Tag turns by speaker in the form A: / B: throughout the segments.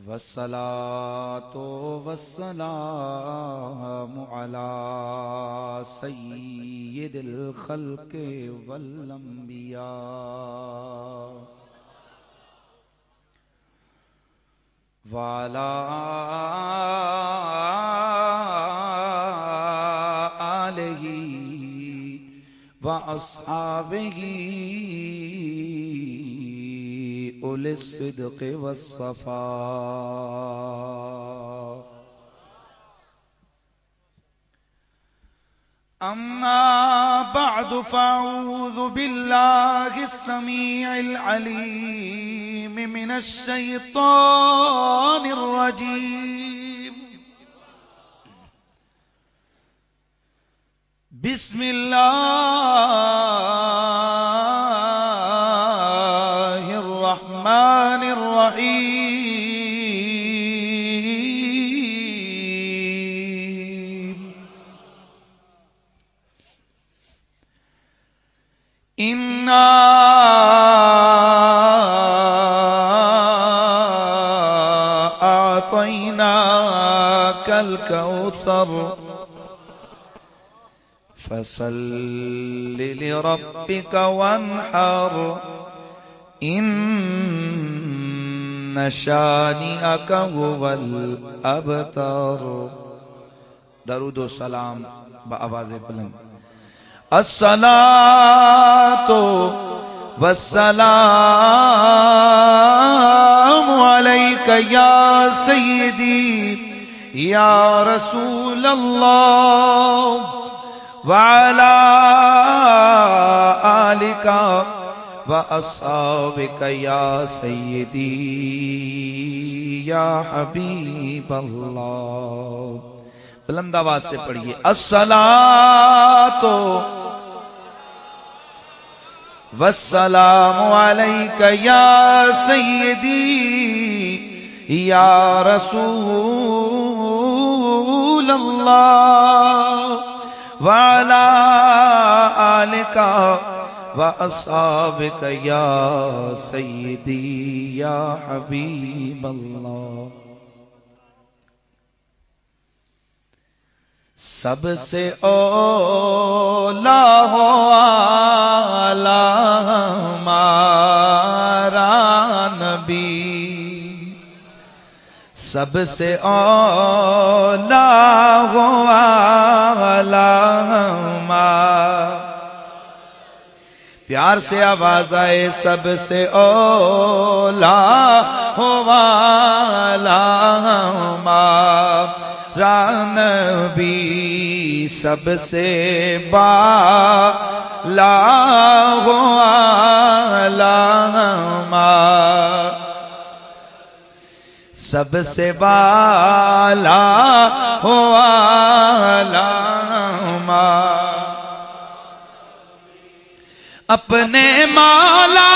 A: والصلاة والسلام على سيد الخلق والأنبياء وعلى آله وأصحابه أولي الصدق والصفاء. أما بعد فأعوذ بالله السميع العليم من الشيطان الرجيم. بسم الله الرحمن الرحيم. إنا أعطيناك الكوثر فصل لربك وانحر إن شانئك هو الأبتر. درود و سلام بآواز بلند. الصلاة والسلام عليك يا سيدي يا رسول الله وعلى آلك وأصحابك يا سيدي يا حبيب الله. بلند آواز سے پڑھیے. الصلاة والسلام عليك يا سيدي يا رسول الله وعلى آلك وأصحابك يا سيدي يا حبيب الله. سب سے اولا ہو آلہ ہمارا نبی، سب سے اولا ہو آلہ ہمارا. پیار سے آواز آئے. سب سے اولا ہو آلہ ہمارا نبی، سب سے بالا ہو آلہ ہمارا، سب سے بالا ہو آلہ ہمارا. اپنے مولا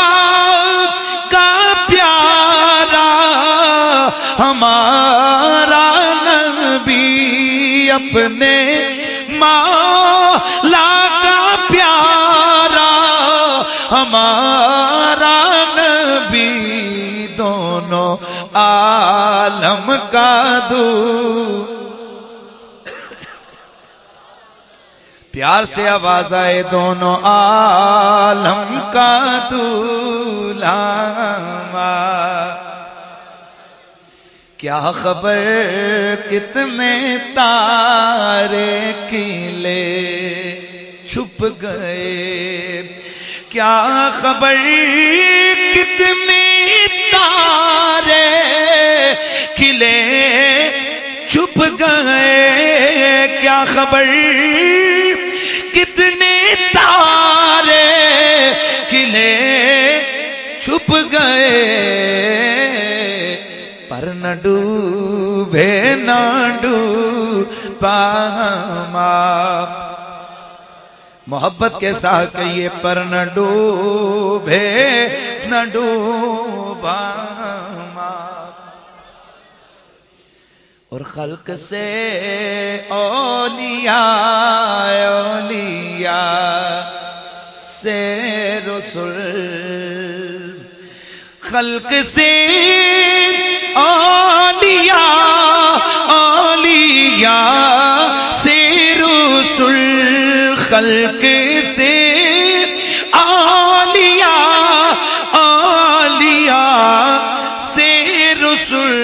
A: کا پیارا ہمارا نبی، اپنے مولا کا پیارا ہمارا نبی، دونوں عالم کا دور. پیار سے آواز آئے. دونوں عالم کا دولہا. کیا خبر کتنے تارے کھلے چھپ گئے، کیا خبر کتنے تارے کھلے چھپ گئے، کیا خبر کتنے تارے کھلے چھپ گئے. پر نہ ڈوبے نہ ڈوبا ہمارا. محبت کے ساتھ کہیے. پر نہ ڈوبے نہ ڈوبا ہمارا. اور خلق سے اولیاء، اولیاء سے رسول، خلق سے خلق سے آلیا آلیا سے رسول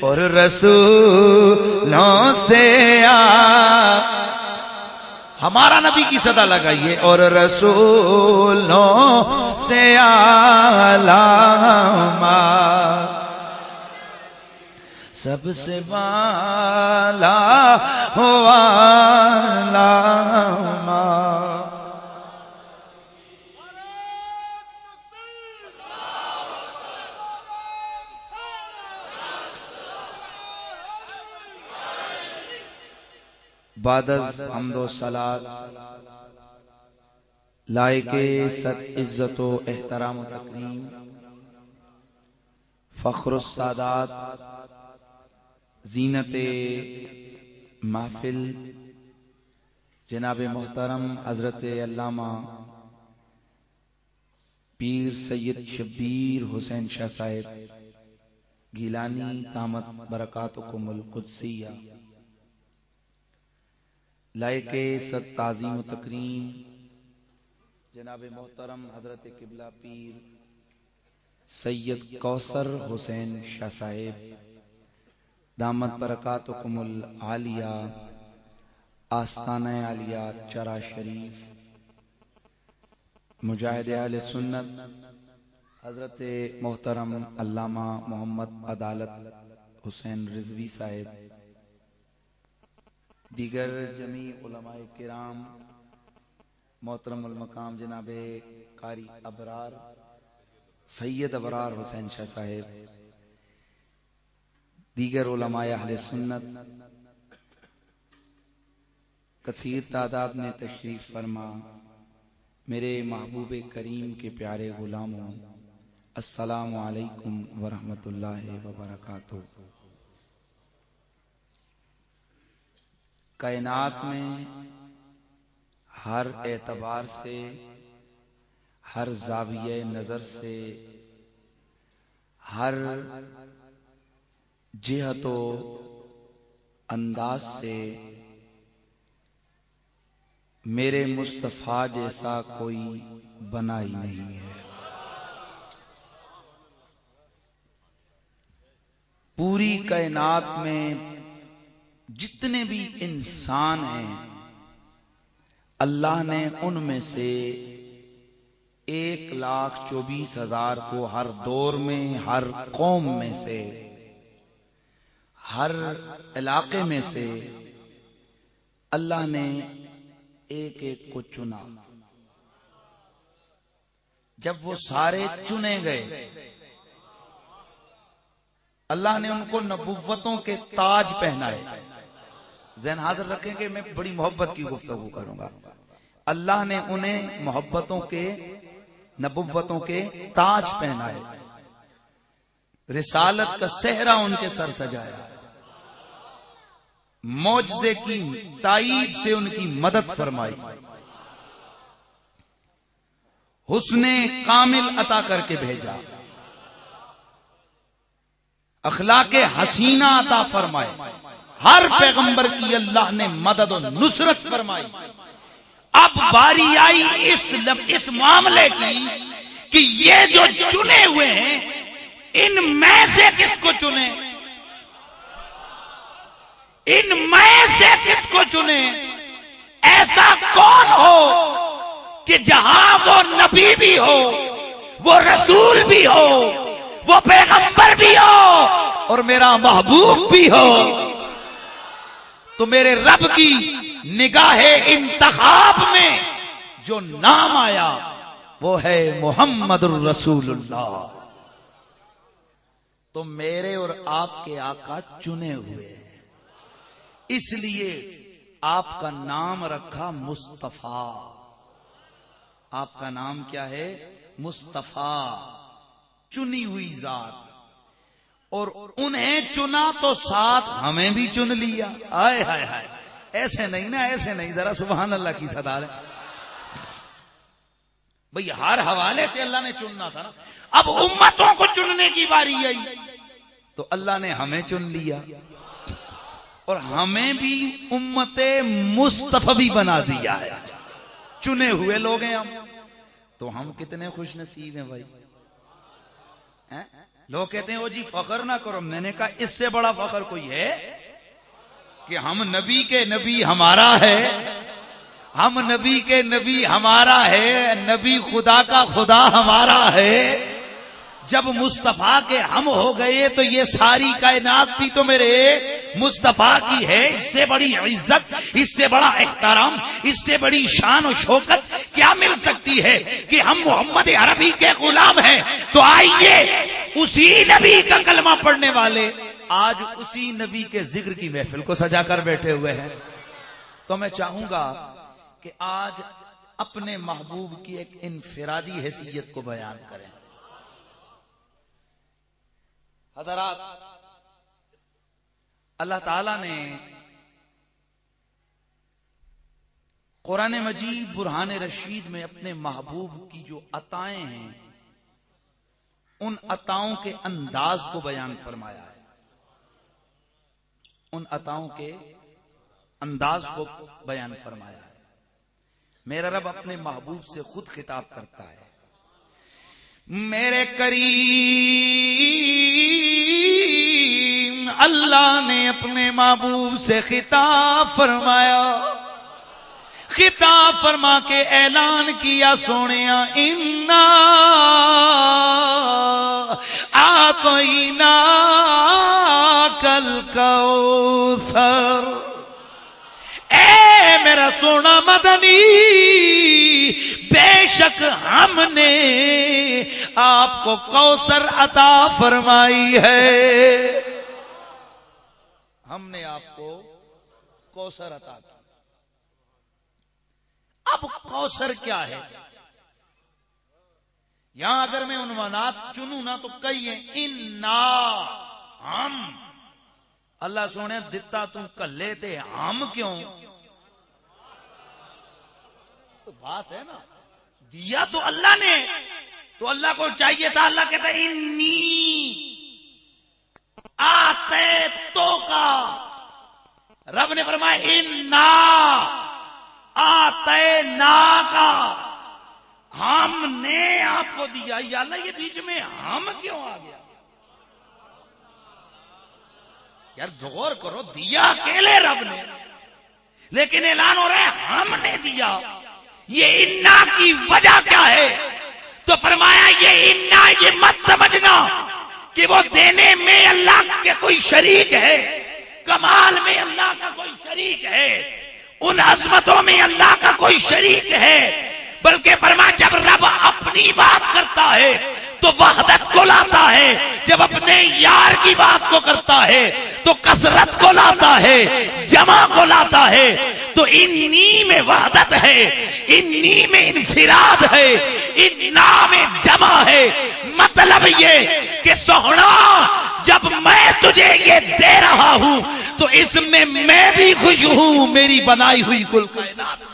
A: اور رسولوں سے ہمارا نبی کی صدا لگائیے، اور رسولوں سے علامہ سب سے والا ہوا علامہ۔ بعد از حمد و صلات لائق صد عزت و احترام و تکریم فخر السادات زینت محفل جناب محترم حضرت علامہ پیر سید شبیر حسین شاہ صاحب گیلانی دامت برکاتکم القدسیہ، لائق صد تعظیم و تکریم جناب محترم حضرت قبلہ پیر سید کوثر حسین شاہ صاحب دامت برکاتکم العالیہ، آستانہ عالیہ چرا شریف، مجاہد اہل سنت حضرت محترم علامہ محمد عدالت حسین رضوی صاحب، دیگر جمیع علماء کرام، محترم المقام جناب قاری ابرار سید ابرار حسین شاہ صاحب، دیگر علماء اہل سنت، کثیر تعداد میں تشریف فرما میرے محبوب کریم کے پیارے غلاموں، السلام علیکم ورحمۃ اللہ وبرکاتہ۔ کائنات میں ہر اعتبار سے، ہر زاویہ نظر سے، ہر جہت و انداز سے میرے مصطفیٰ جیسا کوئی بنا ہی نہیں ہے۔ پوری کائنات میں جتنے بھی انسان ہیں اللہ نے ان میں سے 1,24,000 کو ہر دور میں، ہر قوم میں سے، ہر علاقے میں سے اللہ نے ایک ایک کو چنا۔ جب وہ سارے چنے گئے اللہ نے ان کو نبوتوں کے تاج پہنائے۔ ذہن حاضر رکھیں کہ میں بڑی محبت کی گفتگو کروں گا۔ اللہ نے انہیں محبتوں کے، نبوتوں کے تاج پہنائے، رسالت کا صحرا ان کے سر سجایا، معجزے کی تائید سے ان کی مدد فرمائی، حسن کامل عطا کر کے بھیجا، اخلاق حسینہ عطا فرمائے، ہر پیغمبر کی اللہ نے مدد و نصرت فرمائی۔ اب باری آئی اس معاملے کی کہ یہ جو چنے ہوئے ہیں ان میں سے کس کو چنے، ان میں سے کس کو چنے؟ ایسا کون ہو کہ جہاں وہ نبی بھی ہو، وہ رسول بھی ہو، وہ پیغمبر بھی ہو اور میرا محبوب بھی ہو، تو میرے رب کی نگاہ انتخاب میں جو نام آیا وہ ہے محمد الرسول اللہ۔ تو میرے اور آپ کے آقا چنے ہوئے ہیں، اس لیے آپ کا نام رکھا مصطفیٰ۔ آپ کا نام کیا ہے؟ مصطفیٰ، چنی ہوئی ذات۔ اور انہیں چنا تو ساتھ ہمیں بھی چن لیا۔ آئے ہائے ہائے، ایسے نہیں نا، ایسے نہیں، ذرا سبحان اللہ کی صدا ہے بھئی، ہر حوالے سے اللہ نے چننا تھا نا۔ اب امتوں کو چننے کی باری آئی تو اللہ نے ہمیں چن لیا۔ اور ہمیں بھی امت مصطفی بنا دیا ہے، چنے ہوئے لوگ ہیں ہم، تو ہم کتنے خوش نصیب ہیں بھائی. لوگ کہتے ہیں وہ جی فخر نہ کرو، میں نے کہا اس سے بڑا فخر کوئی ہے کہ ہم نبی کے نبی ہمارا ہے، ہم نبی کے نبی ہمارا ہے، نبی خدا کا خدا ہمارا ہے. جب مصطفیٰ کے ہم ہو گئے تو یہ ساری کائنات بھی تو میرے مصطفیٰ کی ہے. اس سے بڑی عزت، اس سے بڑا احترام، اس سے بڑی شان و شوکت کیا مل سکتی ہے کہ ہم محمد عربی کے غلام ہیں. تو آئیے اسی نبی کا کلمہ پڑھنے والے آج اسی نبی کے ذکر کی محفل کو سجا کر بیٹھے ہوئے ہیں. تو میں چاہوں گا کہ آج اپنے محبوب کی ایک انفرادی حیثیت کو بیان کریں. حضرات، اللہ تعالی نے قرآن مجید برہان رشید میں اپنے محبوب کی جو عطائیں ہیں ان عطاؤں کے انداز کو بیان فرمایا ہے، ان عطاؤں کے انداز کو بیان فرمایا ہے. میرا رب اپنے محبوب سے خود خطاب کرتا ہے. میرے کریم اللہ نے اپنے محبوب سے خطاب فرمایا، خطاب فرما کے اعلان کیا، سونیا انا اعطینا کل کوثر. اے میرا سونا مدنی، بے شک ہم نے آپ کو کوثر عطا فرمائی ہے. ہم نے آپ کو کوثر عطا کی. اب کوثر کیا ہے؟ یہاں اگر میں عنوانات چنوں نا تو کئی ہیں. انا، ہم. اللہ سونے دتا تو کلے تے ہم کیوں؟ تو بات ہے نا، دیا تو اللہ نے، تو اللہ کو چاہیے تھا. اللہ کہتا ہے انی آتے تو کا. رب نے فرمایا انا آتے نا کا، ہم نے آپ کو دیا. یا اللہ یہ بیچ میں ہم کیوں آ گیا؟ یار غور کرو، دیا اکیلے رب نے، لیکن اعلان ہو رہا ہے ہم نے دیا. یہ انا کی وجہ کیا ہے؟ تو فرمایا یہ انا، یہ مت سمجھنا کہ وہ دینے میں اللہ کے کوئی شریک ہے، کمال میں اللہ کا کوئی شریک ہے، ان عظمتوں میں اللہ کا کوئی شریک ہے. بلکہ فرمایا جب رب اپنی بات کرتا ہے تو وحدت کو لاتا ہے، جب اپنے یار کی بات کو کرتا ہے تو کثرت کو لاتا ہے، جمع کو لاتا ہے. تو انی میں وحدت ہے، انی میں انفراد ہے، انا میں جمع ہے. مطلب یہ کہ سوہنا جب میں تجھے یہ دے رہا ہوں تو اس میں میں بھی خوش ہوں. میری بنائی ہوئی کل کائنات،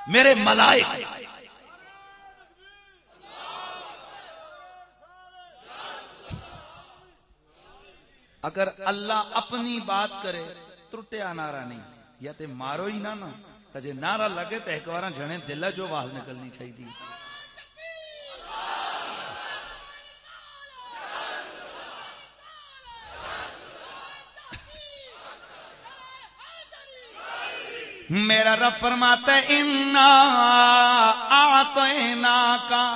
A: میرے ملائک، اگر اللہ اپنی بات کرے ترٹیا نعرہ نہیں، یا تے مارو ہی نہ تجھے نعرہ لگے تو ایک بار جھنے دل جو آواز نکلنی چاہیے. میرا رب فرماتا ہے انا اعطینا کا.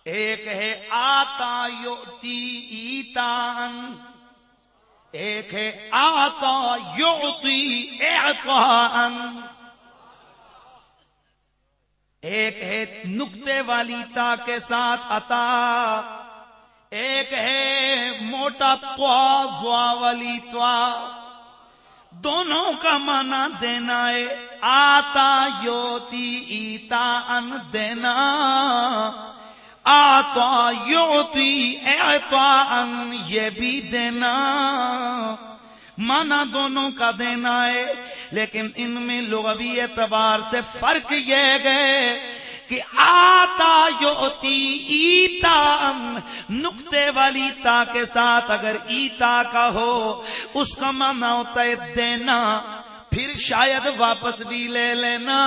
A: ایک ہے آتا یؤتی ایتان، ایک ہے آتا یؤتی اعطان. ایک ہے نقطے والی تا کے ساتھ عطا، ایک ہے موٹا طوا زوا والی طوا. دونوں کا معنی دینا ہے. آتا یوتی ایتا ان دینا، آتا یوتی اعطا ان یہ بھی دینا. معنی دونوں کا دینا ہے، لیکن ان میں لغوی اعتبار سے فرق یہ ہے. کہ آتا یوتی ایتا، نقطے والی تا کے ساتھ اگر ایتا کا ہو اس کا معنی ہوتا ہے دینا، پھر شاید واپس بھی لے لینا۔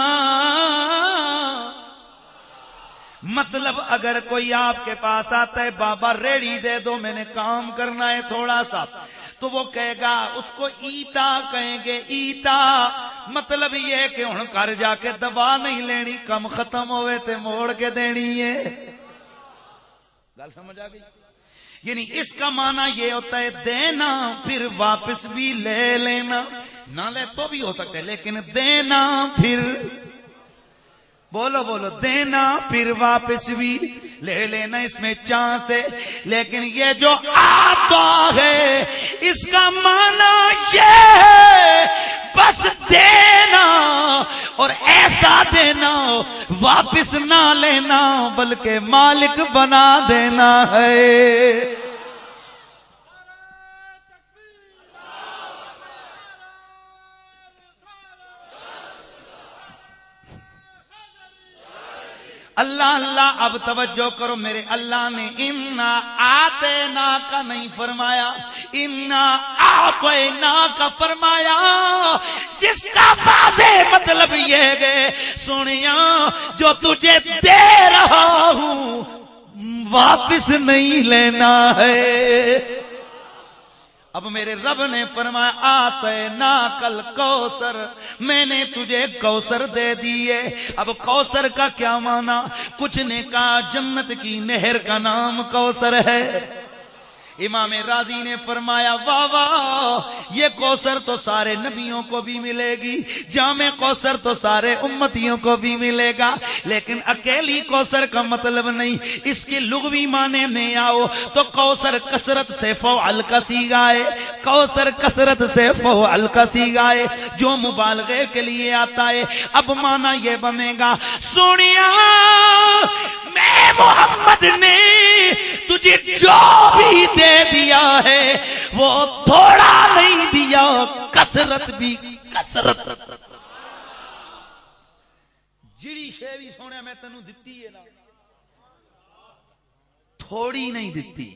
A: مطلب اگر کوئی آپ کے پاس آتا ہے بابا ریڑی دے دو میں نے کام کرنا ہے تھوڑا سا، تو وہ کہے گا، اس کو ایتا کہیں گے، ایتا مطلب یہ کہ ہن کر جا کے دبا نہیں لینی، کم ختم ہوئے تے موڑ کے دینی ہے۔ گل سمجھ آ گئی؟ یعنی اس کا معنی یہ ہوتا ہے دینا پھر واپس بھی لے لینا، نہ لے تو بھی ہو سکتا ہے لیکن دینا پھر، بولو بولو، دینا پھر واپس بھی لے لینا، اس میں چانس ہے۔ لیکن یہ جو آتا ہے اس کا معنی یہ ہے بس دینا، اور ایسا دینا واپس نہ لینا بلکہ مالک بنا دینا ہے۔ اللہ اللہ، اب توجہ کرو، میرے اللہ نے انا آتینا کا نہیں فرمایا، انا آتینا کا فرمایا، جس کا واضح مطلب یہ ہے سنیا جو تجھے دے رہا ہوں واپس نہیں لینا ہے۔ اب میرے رب نے فرمایا آتینا کل کوثر، میں نے تجھے کوثر دے دیے۔ اب کوثر کا کیا معنی؟ کچھ نے کہا جنت کی نہر کا نام کوثر ہے۔ امام راضی نے فرمایا واہ واہ، یہ کوثر تو سارے نبیوں کو بھی ملے گی، جام کوثر تو سارے امتیوں کو بھی ملے گا، لیکن اکیلی کوثر کا مطلب نہیں، اس کے لغوی معنی میں آؤ تو کوثر کثرت سے فعل کا صیغہ ہے، کوثر کثرت سے فعل کا صیغہ ہے جو مبالغے کے لیے آتا ہے۔ اب معنی یہ بنے گا سنیا میں محمد نے تجھے جو بھی دے دیا ہے وہ تھوڑا نہیں دیا، کثرت بھی کثرت۔ جڑی شے بھی سونے میں تینوں دتی ہے نا تھوڑی نہیں دتی،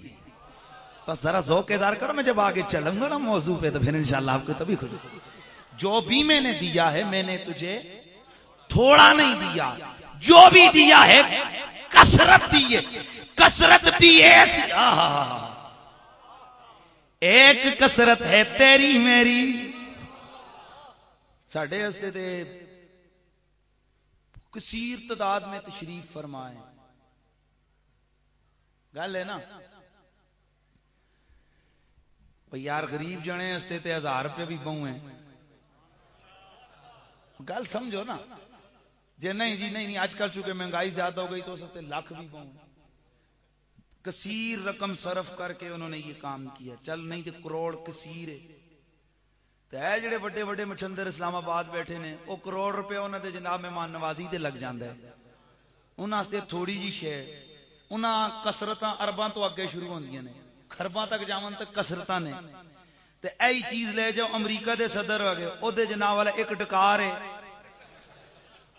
A: بس ذرا ذوق دار کرو، میں جب آگے چلوں گا نا موضوع پہ تو پھر انشاءاللہ آپ کو تبھی خوشی۔ جو بھی میں نے دیا ہے میں نے تجھے تھوڑا نہیں دیا، جو بھی دیا ہے کثرت دی ہے، کثرت بھی ایسی۔ ایک کثرت ہے تیری میری، ساڑھے ہستے تھے کثیر تعداد میں تشریف فرمائے، گل ہے نا بھئی یار غریب جنے ہستے تھے 1000 روپے بھی بہویں، گل سمجھو نا، جی نہیں جی نہیں آج کل چونکہ مہنگائی زیادہ ہو گئی تو سستے لاکھ بھی بہویں، کثیر رقم صرف کر کے انہوں نے یہ کام کیا، چل نہیں تو کروڑ کثیر ہے، تو اے جڑے بڑے بڑے مچھندر اسلام آباد بیٹھے نے وہ کروڑ روپے انہوں نے جناب مہمان نوازی تے لگ جاندہ ہے، انہاں سے تھوڑی جی شے، انہاں کثرتاں ارباں تو اگے شروع ہوندیاں نے، خرباں تک جاون تک کثرتاں نے، تے ایہی چیز لے جاؤ امریکہ دے صدر ہو گئے، او دے جناب والا ایک ٹکار ہے،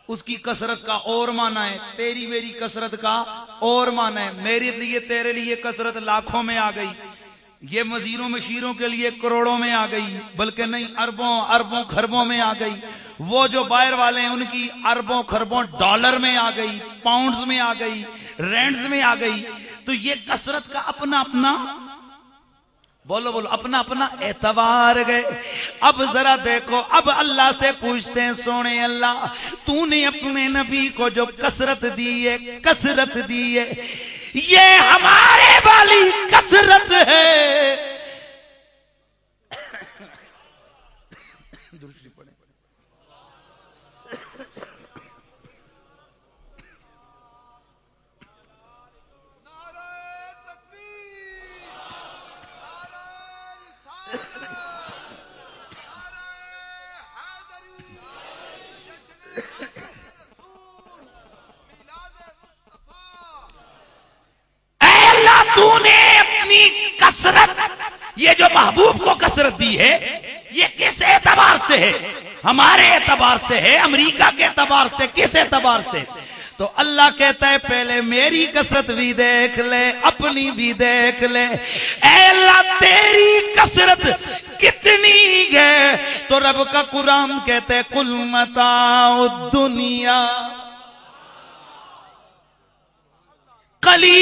A: اس کی کثرت کا اور معنی ہے، تیری میری کثرت کا اور معنی ہے، میرے لیے تیرے لیے کثرت لاکھوں میں آ گئی، یہ وزیروں مشیروں کے لیے کروڑوں میں آ گئی، بلکہ نہیں اربوں اربوں خربوں میں آ گئی، وہ جو باہر والے ہیں ان کی اربوں خربوں ڈالر میں آ گئی، پاؤنڈز میں آ گئی، رینڈز میں آ گئی، تو یہ کثرت کا اپنا اپنا بولو بولو اپنا اپنا اعتبار گئے۔ اب ذرا دیکھو، اب اللہ سے پوچھتے ہیں سونے اللہ تو نے اپنے نبی کو جو کثرت دی ہے، کثرت دی ہے، یہ ہمارے والی کثرت ہے، یہ جو محبوب کو کثرت دی ہے یہ کس اعتبار سے ہے؟ ہمارے اعتبار سے ہے، امریکہ کے اعتبار سے، کس اعتبار سے؟ تو اللہ کہتا ہے پہلے میری کثرت بھی دیکھ لے، اپنی بھی دیکھ لے۔ اے اللہ تیری کثرت کتنی ہے؟ تو رب کا قرآن کہتا ہے قل متاع الدنیا قلیل۔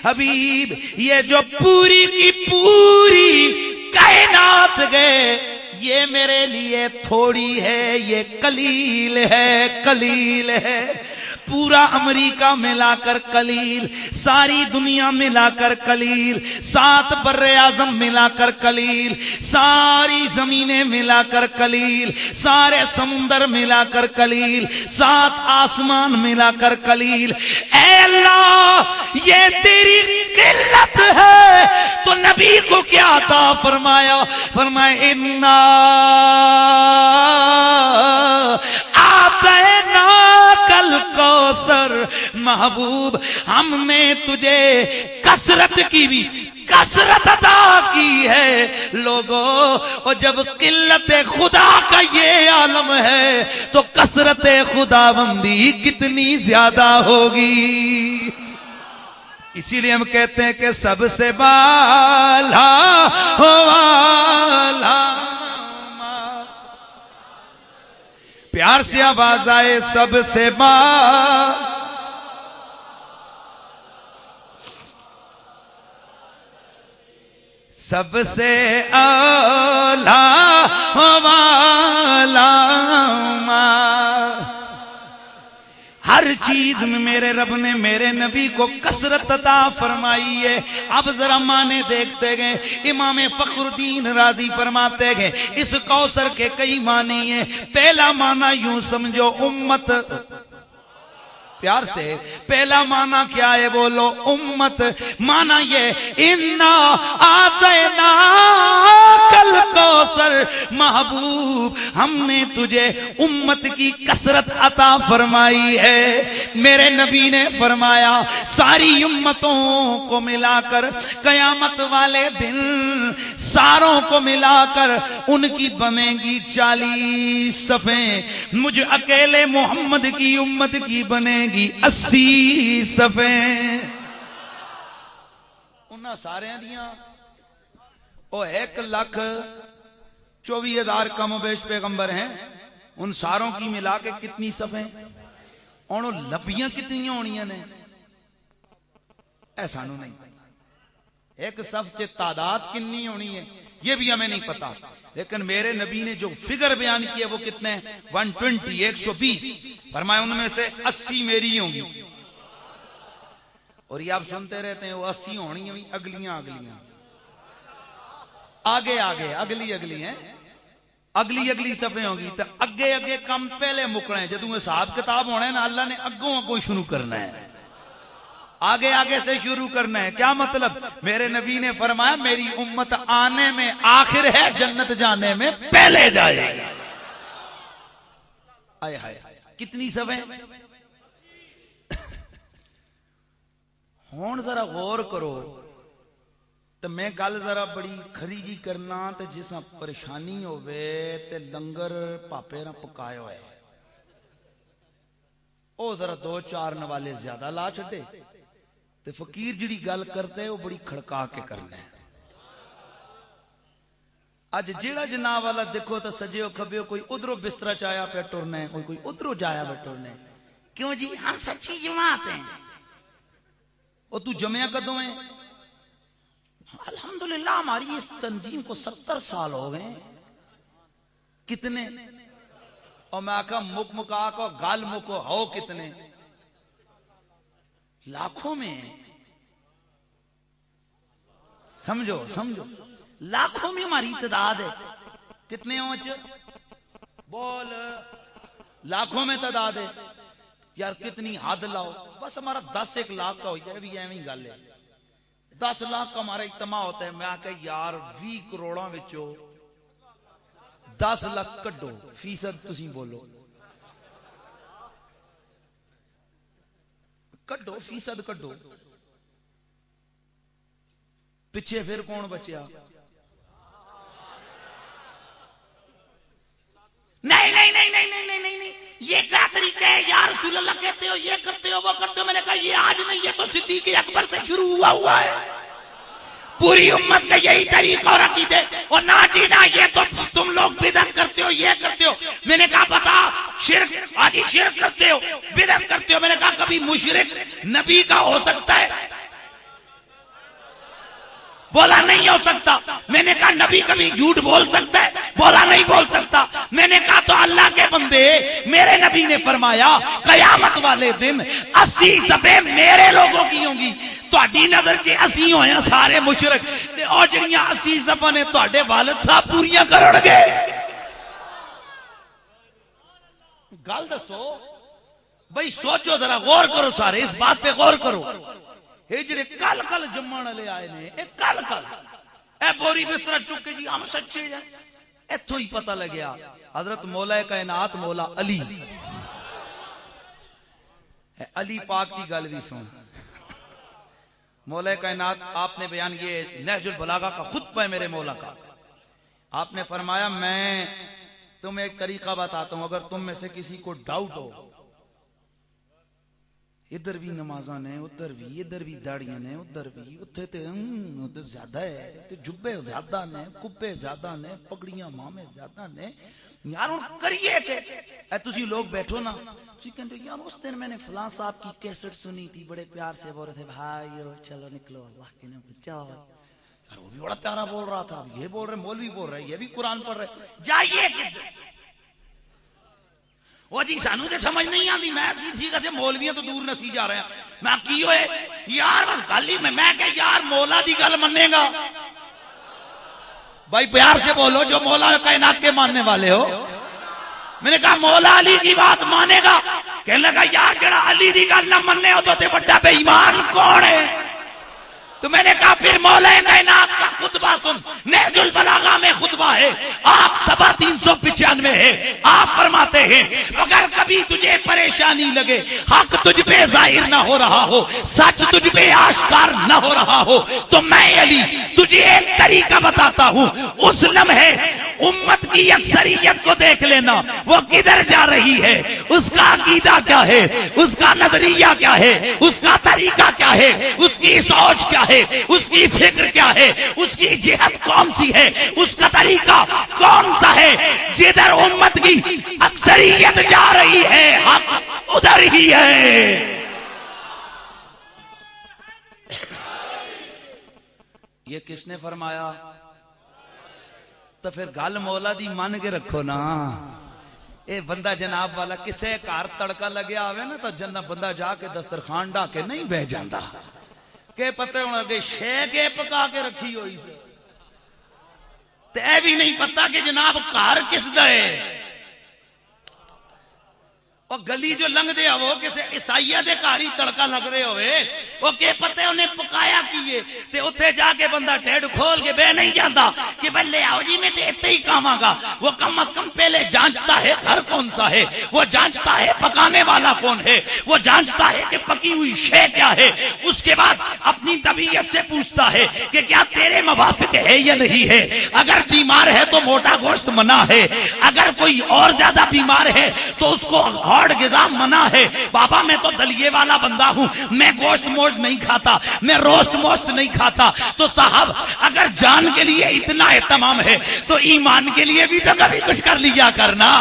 A: حبیب یہ جو پوری کی پوری کائنات گئے یہ میرے لیے تھوڑی ہے، یہ قلیل ہے، قلیل ہے۔ پورا امریکہ ملا کر قلیل، ساری دنیا ملا کر قلیل، 7 بر اعظم ملا کر قلیل، ساری زمینیں ملا کر قلیل، سارے سمندر ملا کر قلیل، 7 آسمان ملا کر قلیل۔ اے اللہ یہ تیری قلت ہے تو نبی کو کیا عطا فرمایا؟ فرمایا انا آتیناک الکوثر، محبوب ہم نے تجھے کثرت کی بھی کثرت عطا کی ہے۔ لوگوں اور جب قلت خدا کا یہ عالم ہے تو کثرت خدا بندی کتنی زیادہ ہوگی۔ اسی لیے ہم کہتے ہیں کہ سب سے بالا والا، پیار سے آواز آئے سب سے بالا، سب سے اعلیٰ والا، ہر چیز میں میرے رب نے میرے نبی کو کثرت عطا فرمائی ہے۔ اب ذرا معنی دیکھتے گئے، امام فخر الدین رازی فرماتے گئے اس کوثر کے کئی معنی ہیں۔ پہلا معنی یوں سمجھو امت، پیار سے پہلا معنی کیا ہے بولو؟ امت۔ معنی یہ انا آتیناک الکوثر، محبوب ہم نے تجھے امت کی کثرت عطا فرمائی ہے۔ میرے نبی نے فرمایا ساری امتوں کو ملا کر قیامت والے دن ساروں کو ملا کر ان کی بنے گی 40 صفیں، مجھ اکیلے محمد کی امت کی بنے گی 80 صفیں۔ انہاں سارے دیاں او 1,24,000 کم و بیش پیغمبر ہیں، ان ساروں کی ملا کے کتنی صفیں؟ انہوں لبیاں کتنی ہونیاں نے؟ ایسا نہیں، ایک صف کے تعداد کنی ہونی ہے یہ بھی ہمیں نہیں پتا، لیکن میرے نبی نے جو فگر بیان کیا وہ کتنے ہیں؟ 120، 120۔ فرمایا ان میں سے 80 میری ہوں گی۔ اور یہ آپ سنتے رہتے ہیں وہ 80 ہونی ہیں اگلیاں اگلیاں، آگے آگے اگلی اگلی ہیں، اگلی اگلی صفیں ہوں گی۔ تو اگے اگے کم پہلے مکنا ہے، جدوں حساب کتاب ہونا ہے نا اللہ نے اگوں اگوں شروع کرنا ہے، آگے آگے سے شروع کرنا ہے۔ کیا مطلب؟ میرے نبی نے فرمایا میری امت آنے میں آخر ہے، جنت جانے میں پہلے جائے گا۔ آئے ہائے کتنی صفیں؟ ہون ذرا غور کرو تو میں گل ذرا بڑی کھری جی کرنا، تے جساں پریشانی ہوئے تے لنگر پاپے نہ پکائے ہوئے او ذرا 2-4 نوالے زیادہ لا چھٹے تے فقیر جڑی گل کرتے وہ بڑی کھڑکا کے کرنا ہے۔ اج جیڑا جناب والا دیکھو تو سجے ہو کھبے ہو، کوئی ادھروں بستر چایا پہ ٹرنا ہے، کوئی ادھروں جایا پہ ٹرنا ہے۔ کیوں جی؟ ہم سچی جماعت ہیں۔ اور تو جمعہ کدوں ہیں؟ الحمدللہ ہماری اس تنظیم کو 70 سال ہو گئے۔ کتنے؟ اور میں آکھا مک مکا کو گال مکو ہو کتنے؟ لاکھوں میں۔ سمجھو سمجھو لاکھوں میں ہماری تعداد ہے۔ کتنے اونچ بول؟ لاکھوں میں تعداد ہے یار، کتنی حد لاؤ۔ بس ہمارا 10-1 لاکھ کا ہو جائے بھی ایویں گل ہے، 10 لاکھ کا ہمارا اجتماع ہوتا ہے۔ میں آکھا یار 20 کروڑاں وچوں 10 لاکھ کڈو، فیصد تسی بولو، کڈو فیصد کڈو، پیچھے پھر کون بچیا؟ نہیں نہیں نہیں نہیں نہیں نہیں نہیں یہ کیا طریقہ ہے یا رسول اللہ کہتے ہو یہ کرتے ہو وہ کرتے ہو. میں نے کہا یہ آج نہیں, یہ تو صدیق اکبر سے شروع ہوا ہے. پوری امت کا یہی طریقہ اور عقیدے. اور نہ جی نہ یہ تو تم لوگ بدعت کرتے ہو یہ کرتے ہو. میں نے کہا بتا شرک, آج شرک کرتے ہو بدعت کرتے ہو. میں نے کہا کبھی مشرک نبی کا ہو سکتا ہے؟ بولا نہیں ہو سکتا. میں نے کہا نبی کبھی جھوٹ بول سکتا ہے؟ بولا نہیں بول سکتا. میں نے کہا تو اللہ کے بندے, میرے نبی نے فرمایا قیامت والے دن 80 صفیں میرے لوگوں کی ہوں گی. تہاڈی نظر چ 80 ہوئے سارے مشرک, تے او جڑیاں 80 صفاں نے تہاڈے والد صاحب پوریاں کرن گے. گل دسو بھئی, سوچو ذرا, غور کرو سارے, اس بات پہ غور کرو. یہ جڑے کل کل جمن والے آئے نے, اے کل کل اے بوری بستر چک کے جی ہم سچے ہیں, ایتھوں ہی پتہ لگیا حضرت مولا کائنات مولا علی, علی پاک کی گل بھی سن. مولا کائنات آپ نے بیان, یہ نہج البلاغہ کا خطبہ ہے میرے مولا کا. آپ نے فرمایا میں تمہیں ایک طریقہ بتاتا ہوں, اگر تم میں سے کسی کو ڈاؤٹ ہو, ادھر بھی نمازاں نے, ادھر بھی داڑیاں نے, ادھر بھی اتھے تے ادھر زیادہ ہے, تے جبے زیادہ نے, کپے زیادہ نے, پگڑیاں مامے زیادہ نے, یار ان کریے کہ اے تسی لوگ بیٹھو نا جی کہتے یار اس دن میں نے فلاں صاحب کی کیسٹ سنی تھی, بڑے پیار سے بول رہے تھے بھائیو چلو نکلو اللہ کے نام پہ جاؤ. یار وہ بھی بڑا پیارا بول رہا تھا, یہ بول رہے مولوی بول رہے, یہ بھی قرآن پڑھ رہے, جائیے وہ جی سانو تے سمجھ نہیں آتی. میں سی کہ مولویاں تو دور نسی جا رہے ہیں. میں کی ہوئے یار بس گل ہی میں کہ یار مولا دی گل منے گا بھائی, پیار سے بولو جو مولا کائنات کے ماننے والے ہو. میں نے کہا مولا علی کی بات مانے گا. کہنے لگا یار جڑا علی دی گل نہ منے ہو تو تے بڑا بے ایمان کون ہے؟ تو میں نے کہا پھر مولا کائنات کا خطبہ سن. نہج البلاغہ میں خطبہ ہے, آپ صفحہ 395 ہے. آپ فرماتے ہیں اگر کبھی تجھے پریشانی لگے, حق تجھ پہ ظاہر نہ ہو رہا ہو, سچ تجھ پہ آشکار نہ ہو رہا ہو, تو میں علی تجھے ایک طریقہ بتاتا ہوں. اس لمحے امت کی اکثریت کو دیکھ لینا, وہ کدھر جا رہی ہے, اس کا عقیدہ کیا ہے, اس کا نظریہ کیا ہے, اس کا طریقہ کیا ہے, اس کی سوچ کیا ہے, اس کی فکر کیا ہے, اس کی جہت کون سی ہے, اس کا طریقہ کون سا ہے. جدھر امت کی اکثریت جا رہی ہے حق ادھر ہی ہے. یہ کس نے فرمایا؟ تو پھر گل مولا دی مان کے رکھو نا. اے بندہ جناب والا کسے کار تڑکا لگیا آوے نا, تو جنہ بندہ جا کے دسترخوان ڈا کے نہیں بہ جاندا کہ پتہ ہونا کہ شے کے پکا کے رکھی ہوئی سے, تے اے بھی نہیں پتا کہ جناب کار کس دا ہے. اور گلی جو لنگ دے وہ کسے عیسائیہ دے کاری تڑکا لگ رہے ہوئے, وہ کہ پتہ انہیں پکایا کیے, تے اتھے جا کے بندہ ٹیڑ کھول کے بے نہیں جاندا کہ بلے آؤ جی میں دیتے ہی کام آگا. وہ کم از کم پہلے جانچتا ہے گھر کون سا ہے, وہ جانچتا ہے پکانے والا کون ہے, وہ جانچتا ہے کہ پکی ہوئی شے کیا ہے. اس کے بعد اپنی طبیعت سے پوچھتا ہے کہ کیا تیرے موافق ہے یا نہیں ہے. اگر بیمار ہے تو موٹا گوشت منع ہے, اگر کوئی اور زیادہ بیمار ہے تو اس کو غذا منع ہے. بابا میں تو دلیے والا بندہ ہوں, میں گوشت موشت نہیں کھاتا, میں روسٹ موشت نہیں کھاتا. تو صاحب اگر جان کے لیے اتنا اہتمام ہے تو ایمان کے لیے بھی تو کبھی کچھ کر لیا کرنا.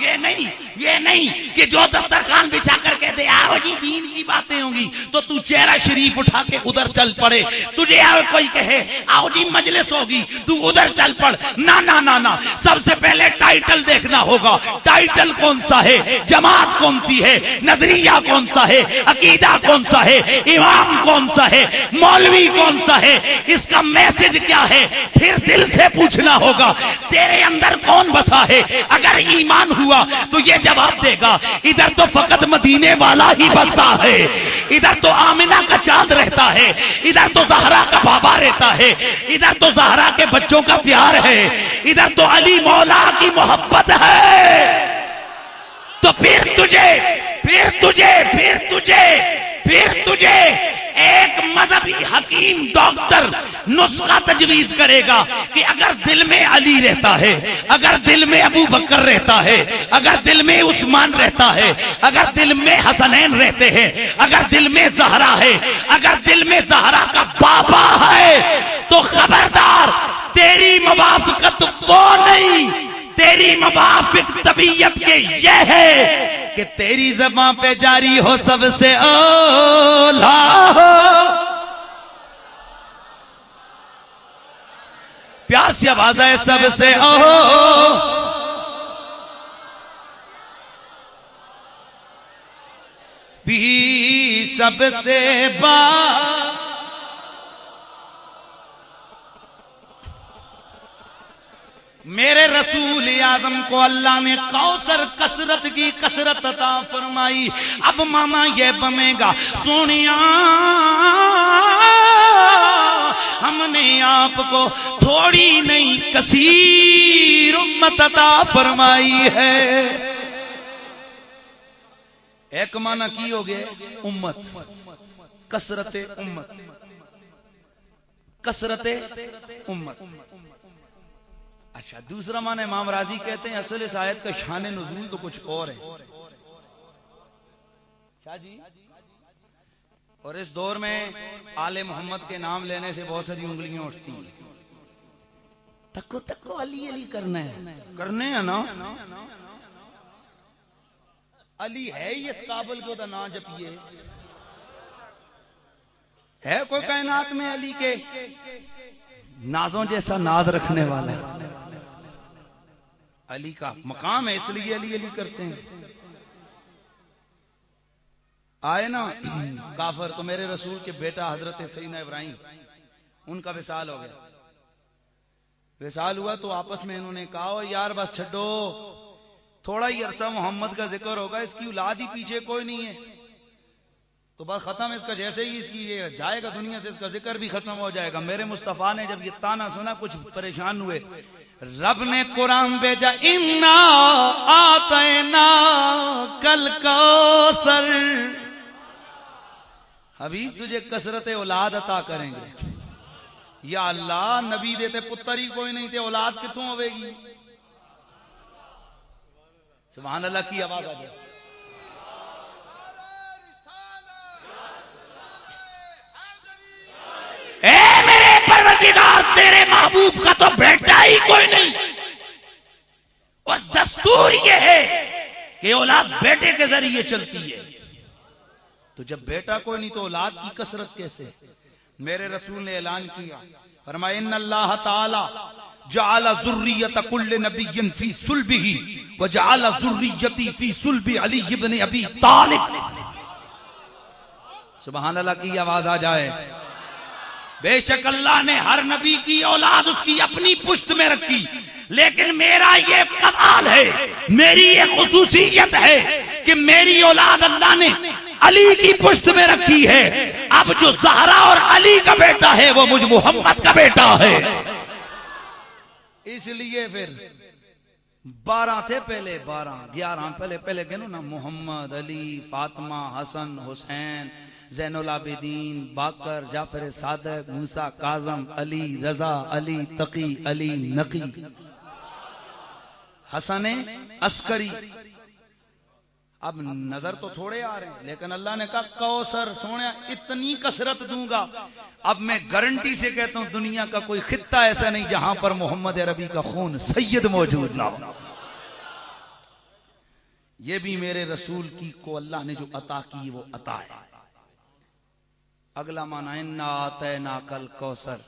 A: یہ نہیں کہ جو دسترخوان بچھا کر کہتے آؤ جی دین کی باتیں ہوں گی تو تو چہرہ شریف اٹھا کے ادھر چل پڑے. تجھے اور کوئی کہے آؤ جی مجلس ہوگی تو ادھر چل پڑ. نا, سب سے پہلے ٹائٹل دیکھنا ہوگا. ٹائٹل کون سا ہے, جماعت کون سی ہے, نظریہ کون سا ہے, عقیدہ کون سا ہے, امام کون سا ہے, مولوی کون سا ہے, اس کا میسج کیا ہے. پھر دل سے پوچھنا ہوگا تیرے اندر کون بسا ہے. اگر ایمان ہوا تو یہ جواب دے گا ادھر تو فقط مدینے والا ہی بستا ہے, ادھر تو آمنہ کا چاند رہتا ہے, ادھر تو زہرا کا بابا رہتا ہے, ادھر تو زہرا کے بچوں کا پیار ہے, ادھر تو علی مولا کی محبت ہے. تو پھر تجھے ایک مذہبی حکیم ڈاکٹر نسخہ تجویز کرے گا کہ اگر دل میں علی رہتا ہے، اگر دل میں ابو بکر رہتا ہے، اگر دل میں عثمان رہتا ہے، اگر دل میں حسنین رہتے ہیں، اگر دل میں زہرا ہے، اگر دل میں زہرا کا بابا ہے، تو خبردار تیری موافقت وہ نہیں، تیری موافق طبیعت کے یہ ہے کہ تیری زبان پہ جاری ہو سب سے اولا ہو. پیار سے آواز ہے سب سے اولا بھی سب سے میرے رسول اعظم کو اللہ نے کوثر کثرت کی کثرت عطا فرمائی. اب ماما یہ بنے گا سونیا ہم نے آپ کو تھوڑی نہیں کثیر امت عطا فرمائی ہے. ایک معنی کی ہو گئے امت، کثرت امت، کثرت امت. اچھا دوسرا معنی امام راضی کہتے ہیں اصل اس آیت کا شان نزول تو کچھ اور ہے. کیا جی؟ اور اس دور میں آل محمد کے نام لینے سے بہت ساری انگلیاں اٹھتی ہیں. تکو تکو علی علی کرنا ہے، کرنے ہیں نا. علی ہے ہی اس قابل کو دا نا جپیے. ہے کوئی کائنات میں علی کے نازوں جیسا ناز رکھنے والا؟ علی کا مقام ہے اس لیے علی علی کرتے ہیں. آئے نا کافر تو میرے رسول کے بیٹا حضرت سیدنا ابراہیم ان کا وصال ہو گیا. وصال ہوا تو آپس میں انہوں نے کہا یار بس چھڈو، تھوڑا ہی عرصہ محمد کا ذکر ہوگا، اس کی اولاد ہی پیچھے کوئی نہیں ہے تو بس ختم. اس کا جیسے ہی اس کی یہ جائے گا دنیا سے اس کا ذکر بھی ختم ہو جائے گا. میرے مصطفیٰ نے جب یہ تانا سنا کچھ پریشان ہوئے. رب نے قرآن بھیجا انا آتینا کل کوثر، حبیب تجھے کثرت اولاد عطا کریں گے. یا اللہ نبی دیتے پتر ہی کوئی نہیں تھے، اولاد کتوں ہوئے گی؟ سبحان اللہ کی آواز آ جائے. اے میرے پروردگار تیرے محبوب کا تو بیٹا ہی کوئی نہیں، اور دستور یہ ہے کہ اولاد بیٹے کے ذریعے چلتی ہے. تو جب بیٹا کوئی نہیں تو اولاد کی کثرت کیسے؟ میرے رسول نے اعلان کیا، فرمایا ان اللہ تعالی جعل ذریت کل نبی فی صلبہ وجعل ذریتی فی صلب علی ابن ابی طالب. سبحان اللہ کی آواز آ جائے. بے شک اللہ نے ہر نبی کی اولاد اس کی اپنی پشت میں رکھی، لیکن میرا یہ کمال ہے، میری یہ خصوصیت ہے کہ میری اولاد اللہ نے علی کی پشت میں رکھی ہے. اب جو زہرا اور علی کا بیٹا ہے وہ مجھ محمد کا بیٹا ہے. اس لیے پھر 12 تھے پہلے، 12 11 پہلے گنو نا، محمد، علی، فاطمہ، حسن، حسین، زین العابدین، باقر، جعفر صادق، موسیٰ کاظم، علی رضا، علی تقی، علی نقی، حسن عسکری. اب نظر تو تھوڑے آ رہے ہیں لیکن اللہ نے کہا کوثر سونے اتنی کثرت دوں گا. اب میں گارنٹی سے کہتا ہوں دنیا کا کوئی خطہ ایسا نہیں جہاں پر محمد عربی کا خون سید موجود نہ ہو. یہ بھی میرے رسول کی کو اللہ نے جو عطا کی وہ عطا ہے. اگلا معنی انا آتیناک الکوثر،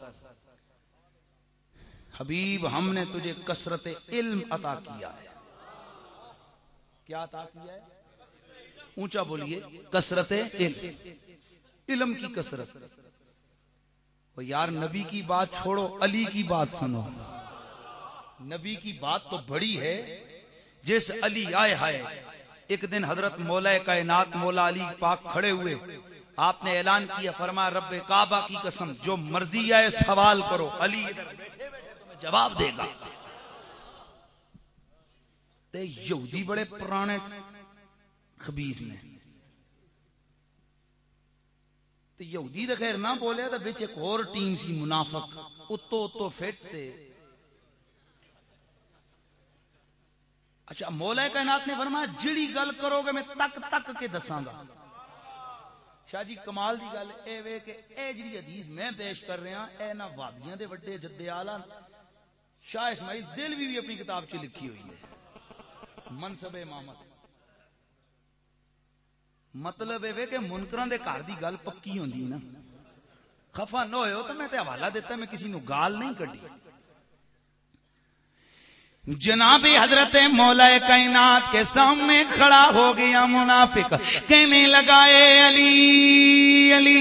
A: حبیب ہم نے تجھے کثرت علم عطا کیا ہے. کیا عطا کیا ہے؟ اونچا بولیے، کثرت علم، علم کی کثرت. وہ یار نبی کی بات چھوڑو، علی کی بات سنو. نبی کی بات تو بڑی ہے. جس علی آئے ہائے، ایک دن حضرت مولا کائنات مولا علی پاک کھڑے ہوئے، آپ نے اعلان کیا، فرمایا رب کعبہ کی قسم جو مرضی آئے سوال کرو، علی ادھر بیٹھے بیٹھے تمہیں جواب دے گا. تے یہودی بڑے پرانے خبیث نے تے یہودی دے خیر نہ بولے تے وچ ایک اور ٹیم سی منافق اتو فٹ تے اچھا مولا کائنات نے فرمایا جڑی گل کرو گے میں تک تک کے دساں گا. شاہ جی کمال دی گل اے وے کہ اے جڑی حدیث میں پیش کر رہا اے نہ وہابیاں دے وڈے جدے آلہ شاہ اسماعیل دلوی بھی اپنی کتاب چ لکھی ہوئی ہے منصب امامت. مطلب اے وے کہ منکراں دے گھر دی گل پکی ہوندی نا خفا نہ ہوئے ہو تو میں تے حوالہ دیتا میں کسی نو گال نہیں کڈی. جناب حضرت مولا کائنات کے سامنے کھڑا ہو گیا منافق کہنے لگا اے علی علی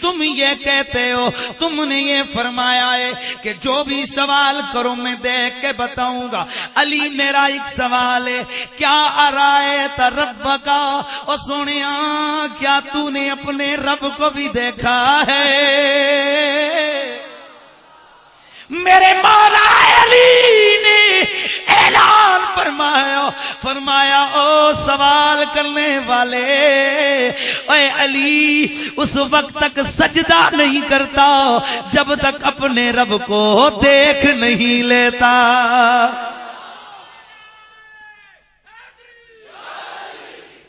A: تم یہ کہتے ہو تم نے یہ فرمایا ہے کہ جو بھی سوال کرو میں دیکھ کے بتاؤں گا. علی میرا ایک سوال ہے کیا ارائیت رب کا او سونیا کیا تو نے اپنے رب کو بھی دیکھا ہے؟ میرے مولا علی نے اعلان فرمایا او سوال کرنے والے اے علی اس وقت تک سجدہ نہیں کرتا جب تک اپنے رب کو دیکھ نہیں لیتا.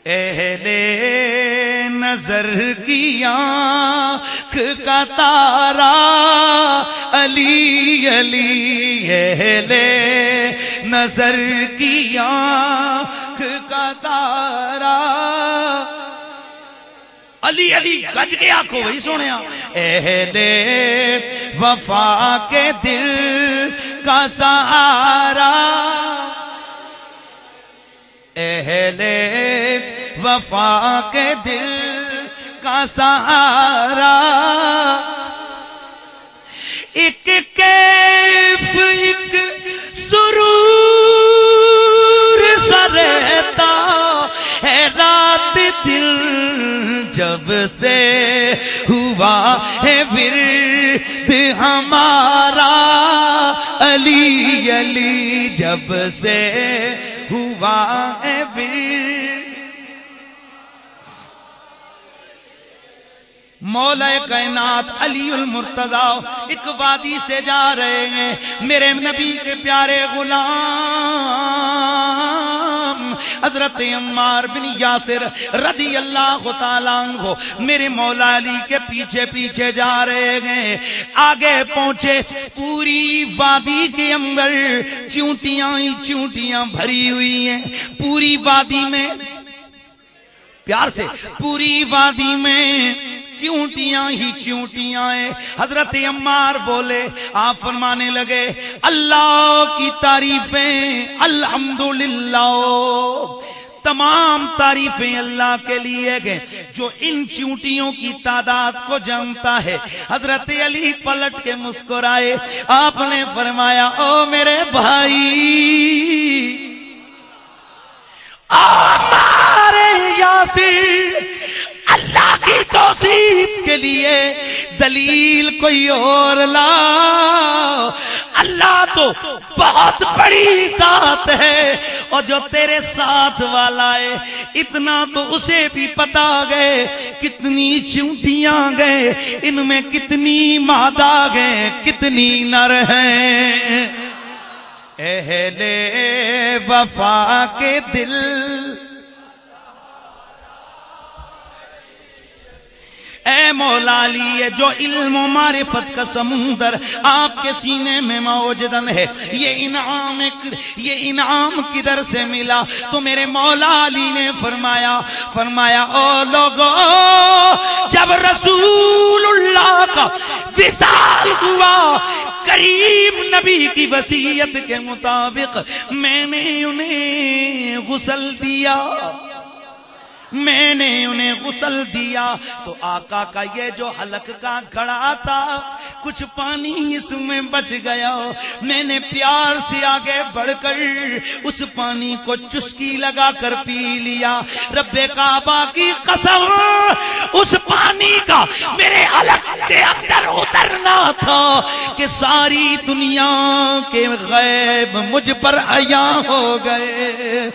A: اہل نظر کی آنکھ کا تارا علی علی اہل نظر کی آنکھ کا تارا علی علی گج گیا کو وہی سنیا. اہل وفا کے دل کا سہارا اہل وفا کے دل کا سہارا ایک کیف ایک سرور سا رہتا ہے رات دل جب سے ہوا ہے ورد ہمارا علی علی جب سے ہوا ہے ورد. مولا کائنات علی المرتضی ایک وادی سے جا رہے ہیں. میرے نبی کے پیارے غلام حضرت عمار بن یاسر رضی اللہ تعالیٰ عنہ میرے مولا علی کے پیچھے پیچھے جا رہے ہیں. آگے پہنچے پوری وادی کے اندر چونٹیاں ہی چونٹیاں بھری ہوئی ہیں. پوری وادی میں پیار سے پوری وادی میں چونٹیاں ہی چونٹیاں ہیں. حضرت عمار بولے آپ فرمانے لگے اللہ کی تعریفیں الحمدللہ تمام تعریفیں اللہ کے لیے گئے جو ان چونٹیوں کی تعداد کو جانتا ہے. حضرت علی پلٹ کے مسکرائے آپ نے فرمایا او میرے بھائی عمار یاسر اللہ کی توصیف کے لیے دلیل کوئی اور لا. اللہ تو بہت بڑی ذات ہے اور جو تیرے ساتھ والا ہے اتنا تو اسے بھی پتا گئے کتنی چونٹیاں گئے ان میں کتنی مادہ گئے کتنی نر ہیں. اہل وفا کے دل اے مولا علی یہ جو علم و معرفت کا سمندر آپ کے سینے میں موجود ہے یہ انعام کدھر سے ملا؟ تو میرے مولا علی نے فرمایا او لوگو جب رسول اللہ کا وصال ہوا کریم نبی کی وصیت کے مطابق میں نے انہیں غسل دیا تو آقا کا یہ جو حلق کا گھڑا تھا کچھ پانی اس میں بچ گیا. میں نے پیار سے آگے بڑھ کر اس پانی کو چسکی لگا کر پی لیا. رب کعبہ کی قسم اس پانی کا میرے حلق کے اندر اترنا تھا کہ ساری دنیا کے غیب مجھ پر عیاں ہو گئے.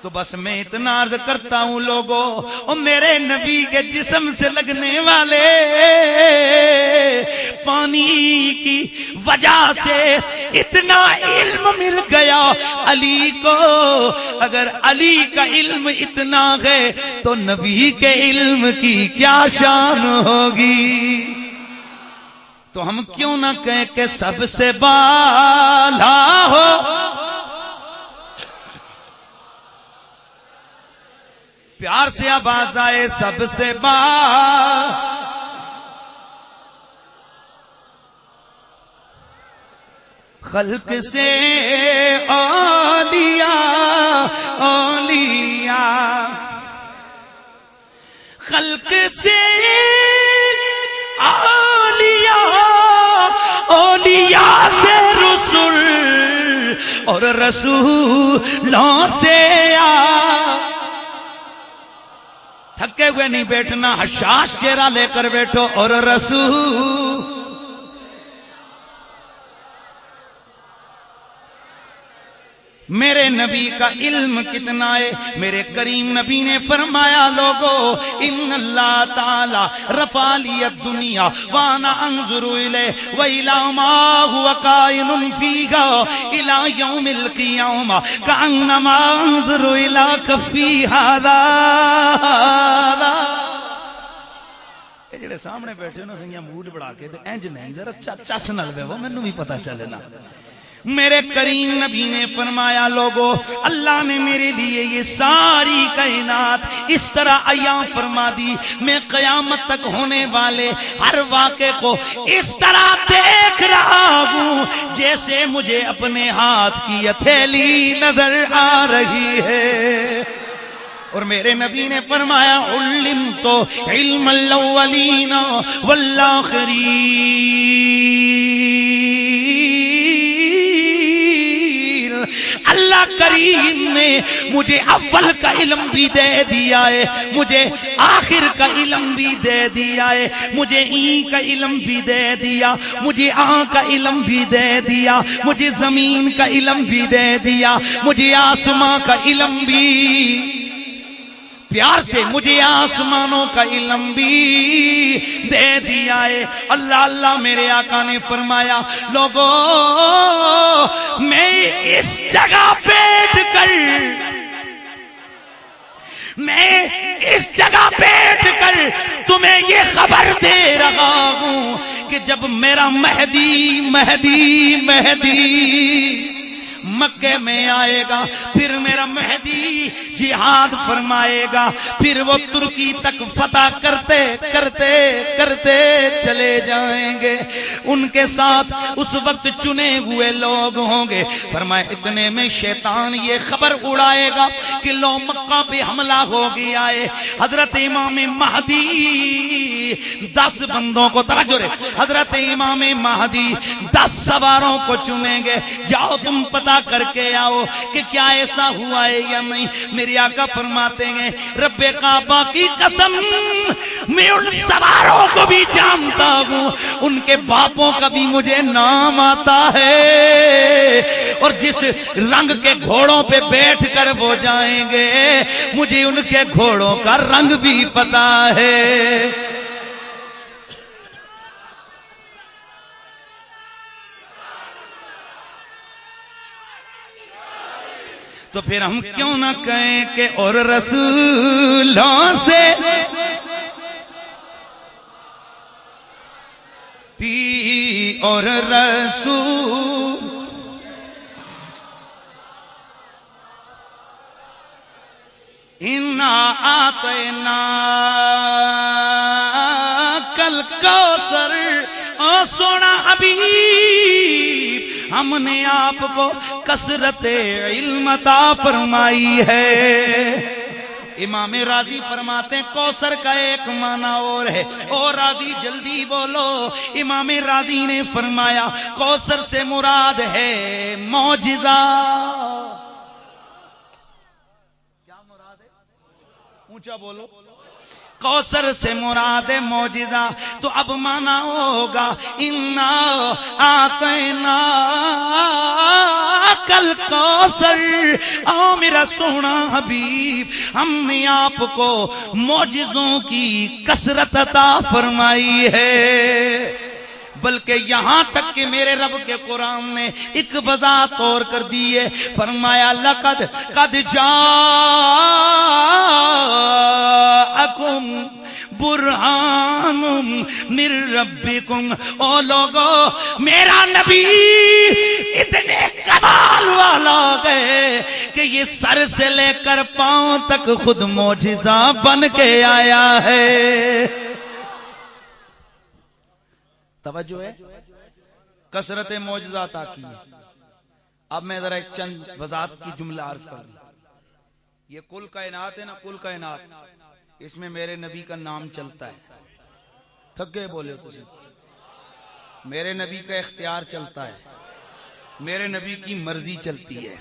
A: تو بس میں اتنا عرض کرتا ہوں لوگوں، اور میرے نبی کے جسم سے لگنے والے پانی کی وجہ سے اتنا علم مل گیا علی کو۔ اگر علی کا علم اتنا ہے تو نبی کے علم کی کیا شان ہوگی؟ تو ہم کیوں نہ کہیں کہ سب سے بالا ہو، پیار سے آواز آئے سب سے خلق سے اولیاء اولیاء، خلق سے اولیاء اولیاء سے رسول، اور رسولوں سے تھکے ہوئے نہیں بیٹھنا، حشاش چہرہ لے کر بیٹھو، اور رسول میرے نبی کا علم کتنا ہے؟ میرے کریم نبی نے فرمایا لوگو، ان اللہ تعالی رفع لی الدنیا وانا انظر الیہ وإلی ما هو کائن فیہا الی یوم القیامہ کأنما انظر الی کفی ھذا۔ اے جڑے سامنے بیٹھے نا سنگیا موڈ بڑھا کے تے انج نہیں ذرا چس نال ویو مینوں بھی پتہ چلے نا۔ میرے کریم نبی نے فرمایا لوگو، اللہ نے میرے لیے یہ ساری کائنات اس طرح عیاں فرما دی، میں قیامت تک ہونے والے ہر واقعے کو اس طرح دیکھ رہا ہوں جیسے مجھے اپنے ہاتھ کی ہتھیلی نظر آ رہی ہے۔ اور میرے نبی نے فرمایا علمت علم الاولین والآخرین، اللہ کریم نے مجھے اول کا علم بھی دے دیا ہے، مجھے آخر کا علم بھی دے دیا ہے، مجھے این کا علم بھی دے دیا، مجھے آن کا علم بھی دے دیا، مجھے زمین کا علم بھی دے دیا، مجھے آسمان کا علم بھی، پیار سے مجھے آسمانوں کا علم بھی دے دیا ہے۔ اللہ اللہ میرے آقا نے فرمایا لوگوں، میں اس جگہ بیٹھ کر تمہیں یہ خبر دے رہا ہوں کہ جب میرا مہدی مکے میں آئے گا، پھر میرا مہدی جہاد فرمائے گا، پھر وہ ترکی تک فتح کرتے کرتے کرتے چلے جائیں گے، ان کے ساتھ اس وقت چنے ہوئے لوگ ہوں گے۔ فرمائے اتنے میں شیطان یہ خبر اڑائے گا کہ لو مکہ پہ حملہ ہو گیا ہے، حضرت امام مہدی 10 بندوں کو، توجہ رہے، حضرت امام مہدی 10 سواروں کو چنیں گے، جاؤ تم پتہ کر کے آؤ کہ کیا ایسا ہوا ہے یا نہیں۔ میری آقا فرماتے ہیں رب کعبہ کی قسم، میں ان سواروں کو بھی جانتا ہوں، ان کے باپوں کا بھی مجھے نام آتا ہے، اور جس رنگ کے گھوڑوں پہ بیٹھ کر وہ جائیں گے مجھے ان کے گھوڑوں کا رنگ بھی پتا ہے۔ تو پھر ہم کیوں نہ کہیں کہ اور رسولوں سے بھی، اور رسول انا آتینا کل کوثر، او سونا حبیب ہم نے آپ کو کثرت علم عطا فرمائی ہے۔ امام راضی فرماتے ہیں کوثر کا ایک معنی اور ہے، اور راضی جلدی بولو۔ امام راضی نے فرمایا کوثر سے مراد ہے معجزہ۔ کیا مراد ہے؟ اونچا بولو۔ کوثر سے مراد معجزہ تو اب مانا ہوگا انا آتینا کل کوثر، او میرا سونا حبیب، ہم نے آپ کو معجزوں کی کثرت عطا فرمائی ہے۔ بلکہ یہاں تک کہ میرے رب کے قرآن نے ایک وضاحت اور کر دی ہے، فرمایا لقد قد جاءکم برہان من ربکم، او لوگو میرا نبی اتنے کمال والا ہے کہ یہ سر سے لے کر پاؤں تک خود معجزہ بن کے آیا ہے۔ توجہ ہے، کثرت معجزات کی ہے۔ اب میں ذرا ایک چند وضاحت کی جملہ عرض کر دوں۔ یہ کل کائنات ہے نا، کل کائنات، اس میں میرے نبی کا نام چلتا ہے۔ تھک گئے بولے تو میرے نبی کا اختیار چلتا ہے، میرے نبی کی مرضی چلتی ہے۔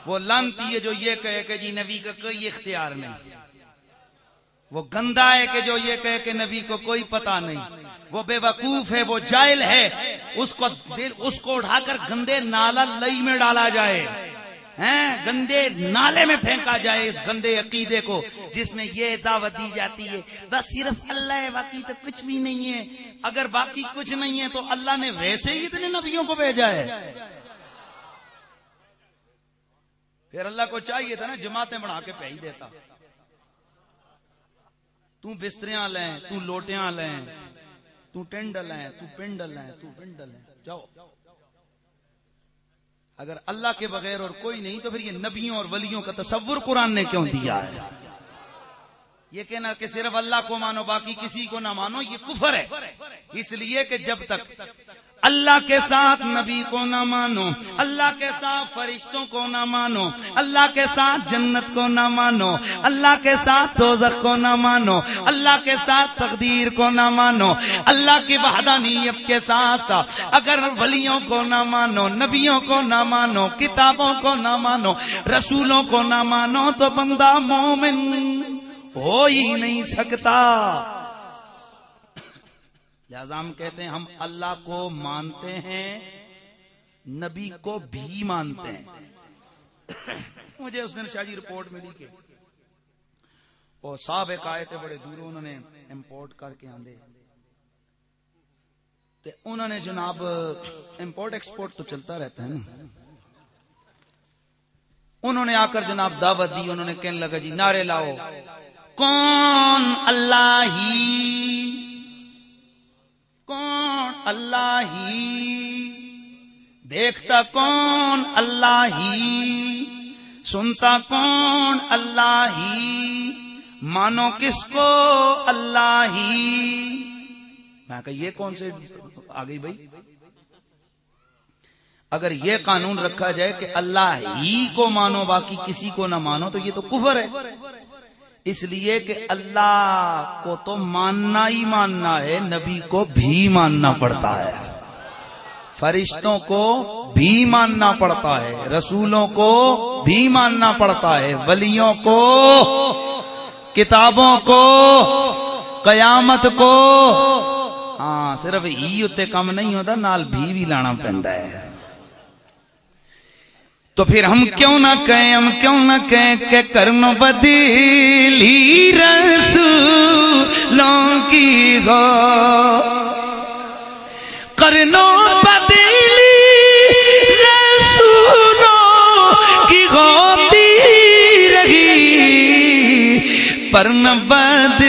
A: وہ لعنتی ہے جو یہ کہے کہ جی نبی کا کوئی اختیار نہیں، وہ گندا ہے کہ جو یہ کہے کہ نبی کو کوئی پتہ نہیں، وہ بے وقوف ہے، وہ جاہل ہے، اس کو اٹھا کر گندے نالا لئی میں ڈالا جائے، گندے نالے میں پھینکا جائے اس گندے عقیدے کو جس میں یہ دعوت دی جاتی ہے بس صرف اللہ ہے، باقی تو کچھ بھی نہیں ہے۔ اگر باقی کچھ نہیں ہے تو اللہ نے ویسے ہی اتنے نبیوں کو بھیجا ہے۔ پھر اللہ کو چاہیے تھا نا جماعتیں بڑھا کے بھیج دیتا، تو بستریاں لیں، تو لوٹیاں لیں، تو ٹینڈل ہیں، تو پنڈل ہیں، تو پنڈل ہیں، جاؤ۔ اگر اللہ کے بغیر اور کوئی نہیں تو پھر یہ نبیوں اور ولیوں کا تصور قرآن نے کیوں دیا ہے؟ یہ کہنا کہ صرف اللہ کو مانو باقی کسی کو نہ مانو، یہ کفر ہے۔ اس لیے کہ جب تک اللہ کے ساتھ نبی کو نہ مانو، اللہ کے ساتھ فرشتوں کو نہ مانو، اللہ کے ساتھ جنت کو نہ مانو، اللہ کے ساتھ دوزخ کو نہ مانو، اللہ کے ساتھ تقدیر کو نہ مانو، اللہ کی وحدانیت کے ساتھ اگر ولیوں کو نہ مانو، نبیوں کو نہ مانو، کتابوں کو نہ مانو، رسولوں کو نہ مانو تو بندہ مومن ہو ہی نہیں سکتا۔ لہذا ہم کہتے ہیں ہم اللہ کو مانتے ہیں، نبی کو بھی مانتے ہیں۔ مجھے اس دن شاہ جی رپورٹ ملی کہ وہ سابق آئے تھے بڑے دوروں، انہوں نے امپورٹ کر کے آندے تے انہوں نے جناب امپورٹ ایکسپورٹ تو چلتا رہتا ہے نا، انہوں نے آ کر جناب دعوت دی، انہوں نے کہنے لگا جی نعرے لاؤ، کون اللہ ہی، کون اللہ ہی، دیکھتا کون اللہ ہی، سنتا کون اللہ ہی، مانو کس کو اللہ ہی۔ میں کہا یہ کون سے آ گئی بھائی؟ اگر یہ قانون رکھا جائے کہ اللہ ہی کو مانو باقی کسی کو نہ مانو تو یہ تو کفر ہے۔ اس لیے کہ اللہ کو تو ماننا ہی ماننا ہے، نبی کو بھی ماننا پڑتا ہے، فرشتوں کو بھی ماننا پڑتا ہے، رسولوں کو بھی ماننا پڑتا ہے، ولیوں کو، کتابوں کو، قیامت کو۔ ہاں صرف ہی اتے کم نہیں ہوتا، نال بھی لانا پڑتا ہے۔ تو پھر ہم کیوں نہ کہیں، ہم کیوں نہ کہیں کہ کرنو بدیلی رسولوں کی ہو، کرنو بدیلی رسولوں کی ہوتی رہی، پر نہ بد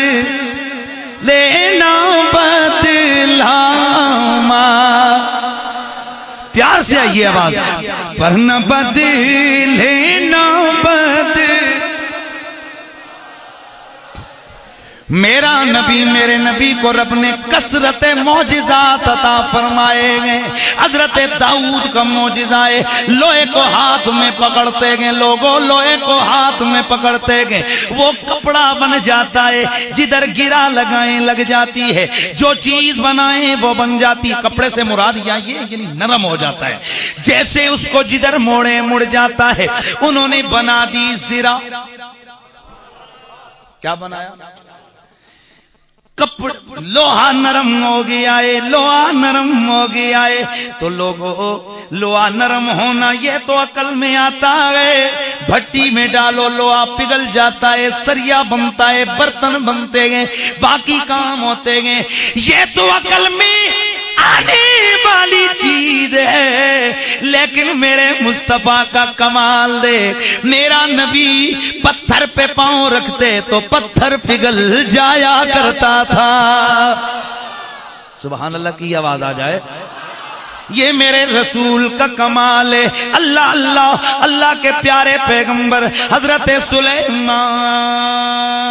A: لینا بدلاما۔ پیار سے آئیے آواز، پر نہ بدلے نہ میرا نبی، میرے نبی کو رب نے کثرت معجزات عطا فرمائے گئے۔ حضرت داؤد کا معجزہ ہے، لوہے کو ہاتھ میں پکڑتے گئے، لوگوں لوہے کو ہاتھ میں پکڑتے گئے، وہ کپڑا بن جاتا ہے، جدھر گرا لگائیں لگ جاتی ہے، جو چیز بنائیں وہ بن جاتی۔ کپڑے سے مراد یہ یعنی نرم ہو جاتا ہے، جیسے اس کو جدھر موڑے مڑ جاتا ہے۔ انہوں نے بنا دی زرا، کیا بنایا؟ لوہا نرم ہو گیا ہے، لوہا نرم ہو گیا ہے۔ تو لوگوں لوہا نرم ہونا یہ تو عقل میں آتا ہے، بھٹی میں ڈالو لوہا پگھل جاتا ہے، سریا بنتا ہے، برتن بنتے ہیں، باقی کام ہوتے ہیں، یہ تو عقل میں آنے والی چیز ہے۔ لیکن میرے مصطفیٰ کا کمال دے، میرا نبی پتھر پہ پاؤں رکھتے تو پتھر پگھل جایا کرتا تھا۔ سبحان اللہ کی آواز آ جائے۔ یہ میرے رسول کا کمال ہے۔ اللہ اللہ اللہ کے پیارے پیغمبر حضرت سلیمان